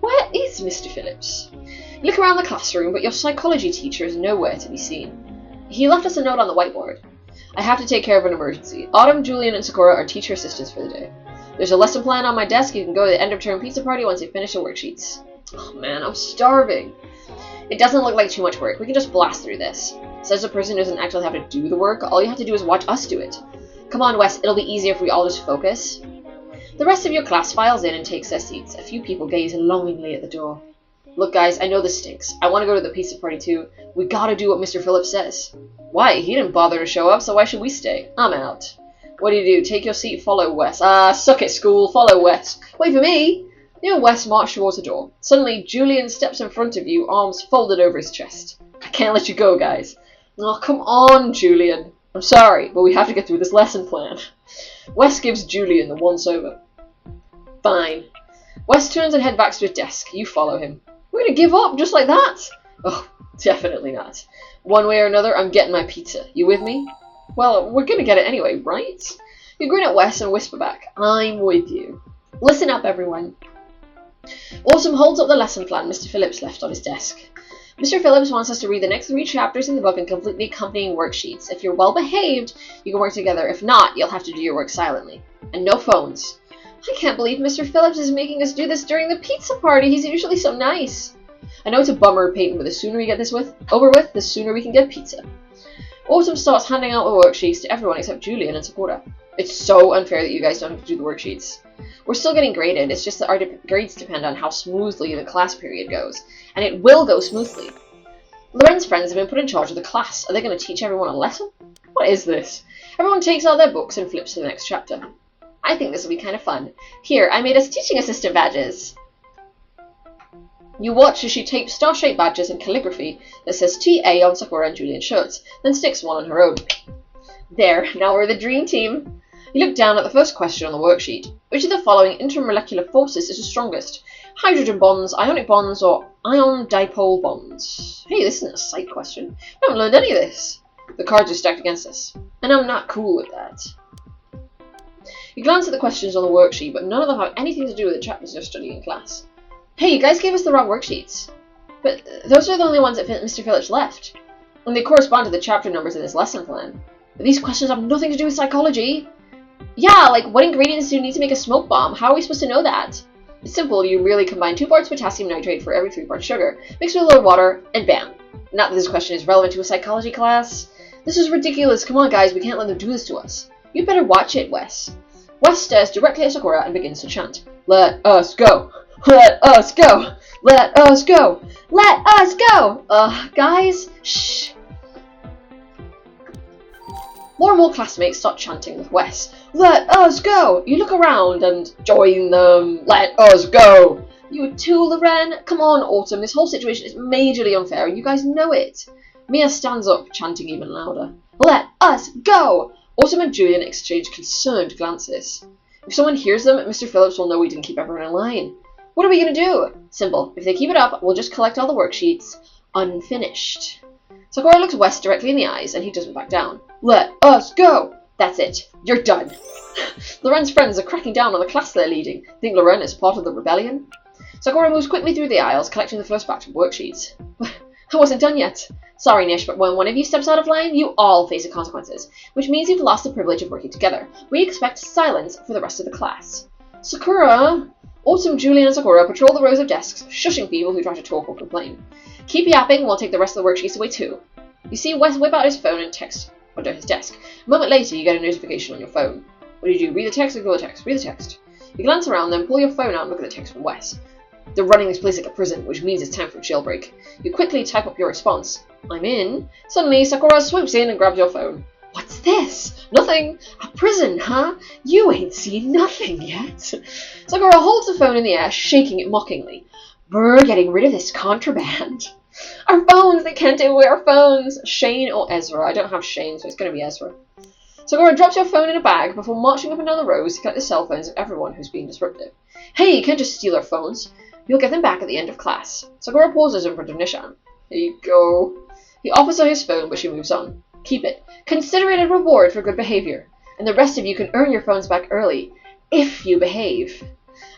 where is Mr. Phillips? You look around the classroom, but your psychology teacher is nowhere to be seen. He left us a note on the whiteboard. I have to take care of an emergency. Autumn, Julian, and Sakura are teacher assistants for the day. There's a lesson plan on my desk. You can go to the end of term pizza party once you finish the worksheets. Oh man, I'm starving. It doesn't look like too much work. We can just blast through this. Says the person who doesn't actually have to do the work. All you have to do is watch us do it. Come on, Wes. It'll be easier if we all just focus. The rest of your class files in and takes their seats. A few people gaze longingly at the door. Look, guys, I know this stinks. I want to go to the pizza party too. We gotta do what Mr. Phillips says. Why? He didn't bother to show up, so why should we stay? I'm out. What do you do? Take your seat, follow Wes. Suck it, school. Follow Wes. Wait for me. You and Wes march towards the door. Suddenly, Julian steps in front of you, arms folded over his chest. I can't let you go, guys. Oh, come on, Julian. I'm sorry, but we have to get through this lesson plan. Wes gives Julian the once-over. Fine. Wes turns and heads back to his desk. You follow him. We're gonna give up just like that? Oh, definitely not. One way or another, I'm getting my pizza. You with me? Well, we're gonna get it anyway, right? You grin at Wes and whisper back, I'm with you. Listen up, everyone. Autumn holds up the lesson plan Mr. Phillips left on his desk. Mr. Phillips wants us to read the next 3 chapters in the book and complete the accompanying worksheets. If you're well behaved, you can work together. If not, you'll have to do your work silently. And no phones. I can't believe Mr. Phillips is making us do this during the pizza party. He's usually so nice. I know it's a bummer, Peyton, but the sooner we get this over with, the sooner we can get pizza. Autumn starts handing out the worksheets to everyone except Julian and Sakura. It's so unfair that you guys don't have to do the worksheets. We're still getting graded, it's just that our grades depend on how smoothly the class period goes. And it will go smoothly. Loren's friends have been put in charge of the class. Are they going to teach everyone a lesson? What is this? Everyone takes out their books and flips to the next chapter. I think this will be kind of fun. Here, I made us teaching assistant badges. You watch as she tapes star-shaped badges in calligraphy that says TA on Sakura and Julian's shirts, then sticks one on her own. There, now we're the dream team. You look down at the first question on the worksheet. Which of the following intermolecular forces is the strongest? Hydrogen bonds, ionic bonds, or ion dipole bonds? Hey, this isn't a psych question. I haven't learned any of this. The cards are stacked against us, and I'm not cool with that. You glance at the questions on the worksheet, but none of them have anything to do with the chapters you're studying in class. Hey, you guys gave us the wrong worksheets. But those are the only ones that Mr. Phillips left. And they correspond to the chapter numbers in this lesson plan. But these questions have nothing to do with psychology. Yeah, like what ingredients do you need to make a smoke bomb? How are we supposed to know that? It's simple. You really combine 2 parts potassium nitrate for every 3 parts sugar, mix with a little water, and bam. Not that this question is relevant to a psychology class. This is ridiculous. Come on, guys. We can't let them do this to us. You better watch it, Wes. Wes stares directly at Sakura and begins to chant. Let us go. Let us go. Let us go. Let us go. Guys, shh. More and more classmates start chanting with Wes. Let us go! You look around and join them. Let us go! You too, Loren? Come on, Autumn. This whole situation is majorly unfair and you guys know it. Mia stands up, chanting even louder. Let us go! Autumn and Julian exchange concerned glances. If someone hears them, Mr. Phillips will know we didn't keep everyone in line. What are we going to do? Simple. If they keep it up, we'll just collect all the worksheets unfinished. Sakura looks Wes directly in the eyes, and he doesn't back down. Let us go! That's it. You're done. Loren's friends are cracking down on the class they're leading. Think Loren is part of the rebellion? Sakura moves quickly through the aisles, collecting the first batch of worksheets. I wasn't done yet. Sorry, Nish, but when one of you steps out of line, you all face the consequences, which means you've lost the privilege of working together. We expect silence for the rest of the class. Sakura! Autumn, Julian, and Sakura patrol the rows of desks, shushing people who try to talk or complain. Keep yapping, and we'll take the rest of the worksheets away too. You see Wes whip out his phone and text under his desk. A moment later, you get a notification on your phone. What do? Read the text or ignore the text? Read the text. You glance around, then pull your phone out and look at the text from Wes. They're running this place like a prison, which means it's time for a jailbreak. You quickly type up your response. I'm in. Suddenly, Sakura swoops in and grabs your phone. What's this? Nothing. A prison, huh? You ain't seen nothing yet. Sakura holds the phone in the air, shaking it mockingly. We're getting rid of this contraband. Our phones! They can't take away our phones! Shane or Ezra. I don't have Shane, so it's going to be Ezra. Sakura drops your phone in a bag before marching up and down the rows to collect the cell phones of everyone who's being disruptive. Hey, you can't just steal our phones. You'll get them back at the end of class. Sakura pauses in front of Nishan. Here you go. He offers her his phone, but she moves on. Keep it. Consider it a reward for good behavior. And the rest of you can earn your phones back early, if you behave.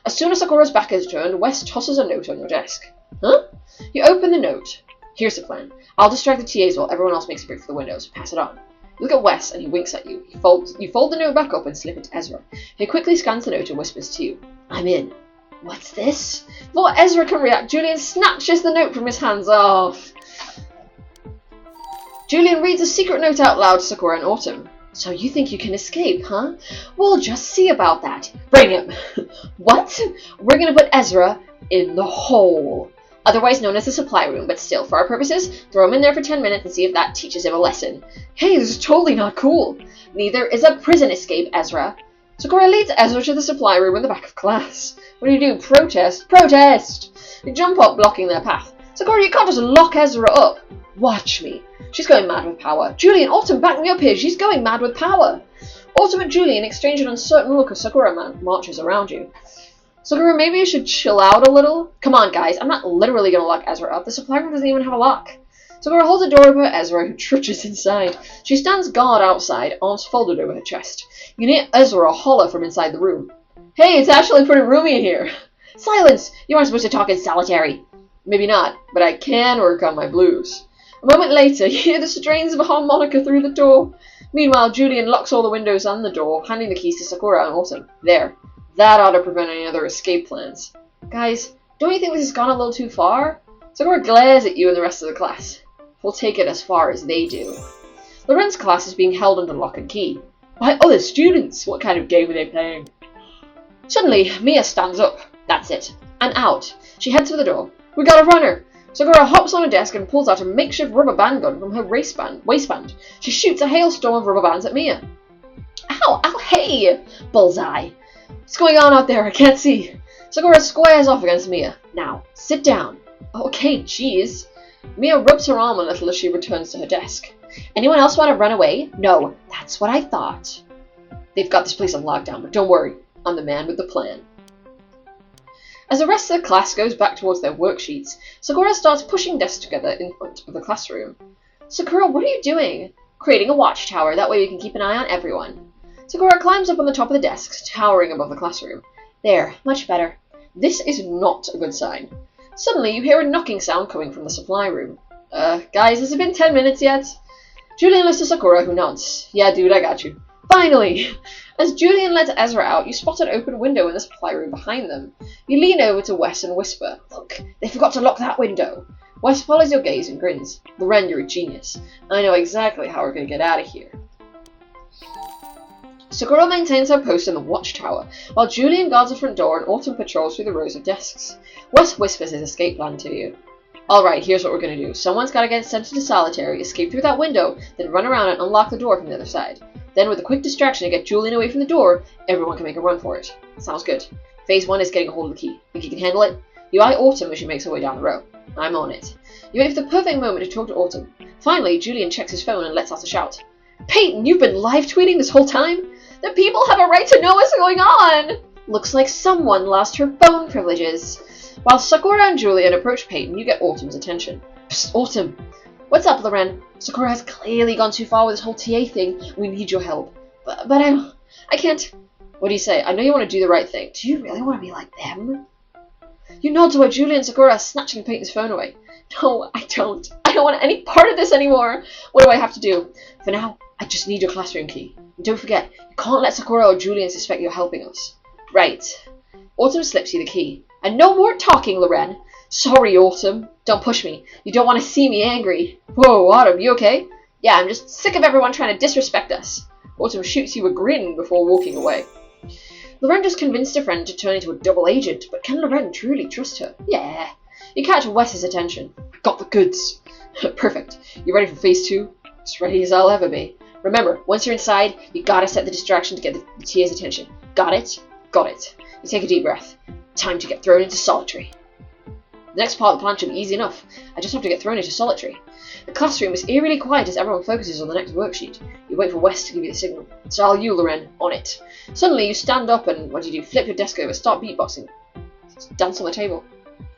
As soon as Sakura's back is turned, Wes tosses a note on your desk. Huh? You open the note. Here's the plan. I'll distract the TAs while everyone else makes a break for the windows. Pass it on. You look at Wes and he winks at you. You fold the note back up and slip it to Ezra. He quickly scans the note and whispers to you. I'm in. What's this? Before Ezra can react, Julian snatches the note from his hands. Off. Julian reads a secret note out loud to Sakura and Autumn. So you think you can escape, huh? We'll just see about that. Bring him. What? We're going to put Ezra in the hole. otherwise known as the supply room, but still, for our purposes, throw him in there for 10 minutes and see if that teaches him a lesson. Hey, this is totally not cool. Neither is a prison escape, Ezra. Sakura leads Ezra to the supply room in the back of class. What do? Protest? Protest! You jump up, blocking their path. Sakura, you can't just lock Ezra up. Watch me. She's going mad with power. Julian, Autumn, back me up here. She's going mad with power. Autumn and Julian exchange an uncertain look as Sakura marches around you. Sakura, maybe you should chill out a little? Come on, guys. I'm not literally going to lock Ezra up. The supply room doesn't even have a lock. Sakura holds a door open at Ezra, who trudges inside. She stands guard outside, arms folded over her chest. You can hear Ezra holler from inside the room. Hey, it's actually pretty roomy in here. Silence! You aren't supposed to talk in solitary. Maybe not, but I can work on my blues. A moment later, you hear the strains of a harmonica through the door. Meanwhile, Julian locks all the windows and the door, handing the keys to Sakura and Autumn. There. That ought to prevent any other escape plans. Guys, don't you think this has gone a little too far? Sakura glares at you and the rest of the class. We'll take it as far as they do. Loren's class is being held under lock and key. By other students? What kind of game are they playing? Suddenly, Mia stands up. That's it. And out. She heads for the door. We got a runner! Sakura hops on a desk and pulls out a makeshift rubber band gun from her waistband. She shoots a hailstorm of rubber bands at Mia. Ow! Ow! Hey! Bullseye! What's going on out there? I can't see. Sakura squares off against Mia. Now, sit down. Okay, jeez. Mia rubs her arm a little as she returns to her desk. Anyone else want to run away? No, that's what I thought. They've got this place on lockdown, but don't worry. I'm the man with the plan. As the rest of the class goes back towards their worksheets, Sakura starts pushing desks together in front of the classroom. Sakura, what are you doing? Creating a watchtower, that way we can keep an eye on everyone. Sakura climbs up on the top of the desks, towering above the classroom. There, much better. This is not a good sign. Suddenly, you hear a knocking sound coming from the supply room. Guys, has it been 10 minutes yet? Julian looks to Sakura, who nods. Yeah, dude, I got you. Finally! As Julian lets Ezra out, you spot an open window in the supply room behind them. You lean over to Wes and whisper, Look, they forgot to lock that window. Wes follows your gaze and grins. Loren, you're a genius. I know exactly how we're going to get out of here. Sakura maintains her post in the watchtower, while Julian guards the front door and Autumn patrols through the rows of desks. Wes whispers his escape plan to you. Alright, here's what we're going to do. Someone's got to get sent into solitary, escape through that window, then run around and unlock the door from the other side. Then, with a quick distraction to get Julian away from the door, everyone can make a run for it. Sounds good. Phase 1 is getting a hold of the key. Think you can handle it? You eye Autumn as she makes her way down the row. I'm on it. You wait for the perfect moment to talk to Autumn. Finally, Julian checks his phone and lets out a shout. Peyton, you've been live tweeting this whole time? The people have a right to know what's going on! Looks like someone lost her phone privileges. While Sakura and Julian approach Peyton, you get Autumn's attention. Psst, Autumn! What's up, Loren? Sakura has clearly gone too far with this whole TA thing. We need your help. But I can't... What do you say? I know you want to do the right thing. Do you really want to be like them? You nod to where Julian and Sakura are snatching Peyton's phone away. No, I don't. I don't want any part of this anymore. What do I have to do? For now, I just need your classroom key. And don't forget, you can't let Sakura or Julian suspect you're helping us. Right. Autumn slips you the key. And no more talking, Loren. Sorry, Autumn. Don't push me. You don't want to see me angry. Whoa, Autumn, you okay? Yeah, I'm just sick of everyone trying to disrespect us. Autumn shoots you a grin before walking away. Loren just convinced her friend to turn into a double agent, but can Loren truly trust her? Yeah. You catch Wes's attention. I got the goods. Perfect. You ready for phase 2? As ready as I'll ever be. Remember, once you're inside, you gotta set the distraction to get the TA's attention. Got it? Got it. You take a deep breath. Time to get thrown into solitary. The next part of the plan should be easy enough. I just have to get thrown into solitary. The classroom is eerily quiet as everyone focuses on the next worksheet. You wait for Wes to give you the signal. It's all you, Loren. On it. Suddenly, you stand up and, what do? Flip your desk over, start beatboxing. Dance on the table.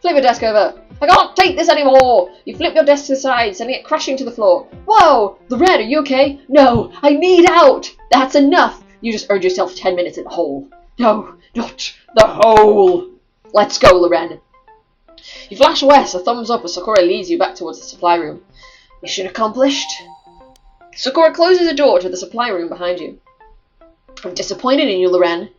Flip your desk over. I can't take this anymore! You flip your desk to the side, sending it crashing to the floor. Whoa! Loren, are you okay? No! I need out! That's enough! You just earned yourself 10 minutes in the hole. No, not the hole! Let's go, Loren. You flash Wes a thumbs up as Sakura leads you back towards the supply room. Mission accomplished. Sakura closes the door to the supply room behind you. I'm disappointed in you, Loren.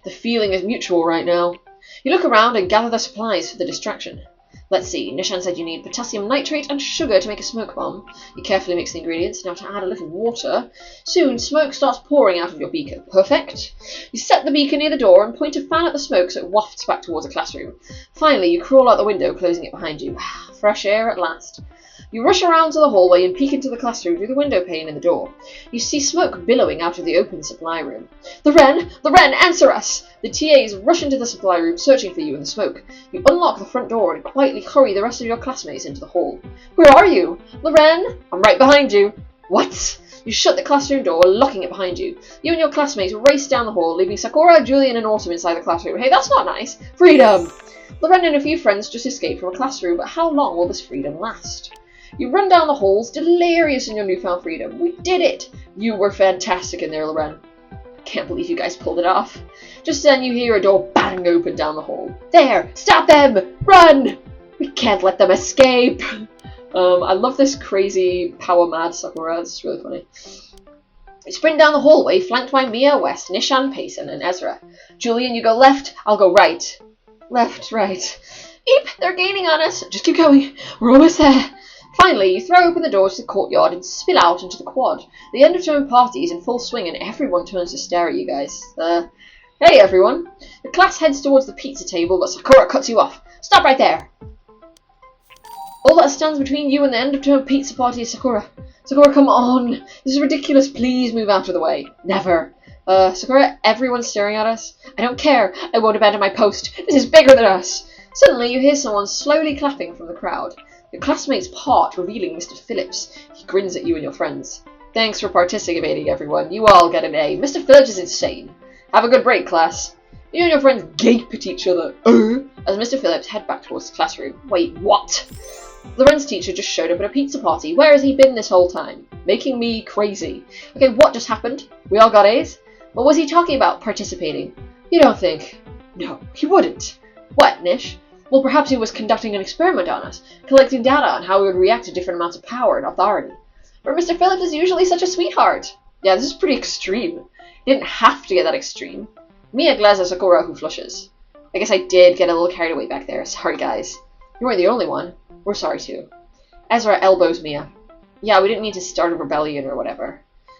The feeling is mutual right now. You look around and gather the supplies for the distraction. Let's see, Nishan said you need potassium nitrate and sugar to make a smoke bomb. You carefully mix the ingredients, now to add a little water. Soon, smoke starts pouring out of your beaker. Perfect. You set the beaker near the door and point a fan at the smoke so it wafts back towards the classroom. Finally, you crawl out the window, closing it behind you. Fresh air at last. You rush around to the hallway and peek into the classroom through the window pane in the door. You see smoke billowing out of the open supply room. The Wren! The Wren! Answer us! The TAs rush into the supply room, searching for you in the smoke. You unlock the front door and quietly hurry the rest of your classmates into the hall. Where are you? The Wren? I'm right behind you. What? You shut the classroom door, locking it behind you. You and your classmates race down the hall, leaving Sakura, Julian, and Autumn inside the classroom. Hey, that's not nice. Freedom! Loren and a few friends just escaped from a classroom, but how long will this freedom last? You run down the halls, delirious in your newfound freedom. We did it! You were fantastic in there, Loren. Can't believe you guys pulled it off. Just then you hear a door bang open down the hall. There! Stop them! Run! We can't let them escape! I love this crazy power-mad Sakura. This is really funny. You sprint down the hallway, flanked by Mia, West, Nishan, Payson, and Ezra. Julian, you go left, I'll go right. Left, right. Eep! They're gaining on us! Just keep going. We're almost there. Finally, you throw open the doors to the courtyard and spill out into the quad. The end-of-term party is in full swing and everyone turns to stare at you guys. Hey everyone! The class heads towards the pizza table, but Sakura cuts you off. Stop right there! All that stands between you and the end-of-term pizza party is Sakura. Sakura, come on! This is ridiculous. Please move out of the way. Never. Sakura, everyone's staring at us. I don't care. I won't abandon my post. This is bigger than us. Suddenly, you hear someone slowly clapping from the crowd. Your classmates part, revealing Mr. Phillips. He grins at you and your friends. Thanks for participating, everyone. You all get an A. Mr. Phillips is insane. Have a good break, class. You and your friends gape at each other. As Mr. Phillips head back towards the classroom. Wait, what? Loren's teacher just showed up at a pizza party. Where has he been this whole time? Making me crazy. Okay, what just happened? We all got A's? What was he talking about, participating? You don't think? No, he wouldn't. What, Nish? Well, perhaps he was conducting an experiment on us, collecting data on how we would react to different amounts of power and authority. But Mr. Phillips is usually such a sweetheart. Yeah, this is pretty extreme. He didn't have to get that extreme. Mia glares at Sakura, who flushes. I guess I did get a little carried away back there. Sorry, guys. You weren't the only one. We're sorry, too. Ezra elbows Mia. Yeah, we didn't mean to start a rebellion or whatever.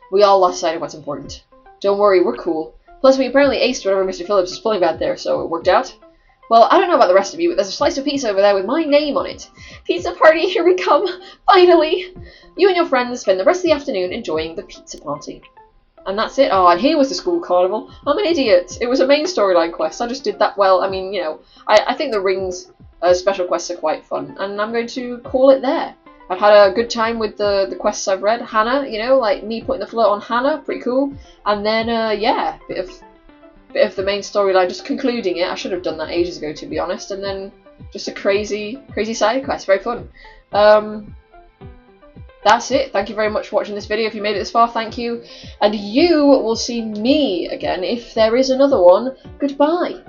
We all lost sight of what's important. Don't worry, we're cool. Plus, we apparently aced whatever Mr. Phillips was pulling back there, so it worked out. Well, I don't know about the rest of you, but there's a slice of pizza over there with my name on it. Pizza party, here we come! Finally! You and your friends spend the rest of the afternoon enjoying the pizza party. And that's it. Oh, and here was the school carnival. I'm an idiot. It was a main storyline quest. I just did that well. I mean, you know, I think the rings special quests are quite fun, and I'm going to call it there. I've had a good time with the quests I've read. Hannah, you know, like me putting the flirt on Hannah, pretty cool. And then, yeah, bit of the main storyline, just concluding it. I should have done that ages ago, to be honest. And then just a crazy side quest, very fun. That's it. Thank you very much for watching this video. If you made it this far, thank you. And you will see me again if there is another one. Goodbye.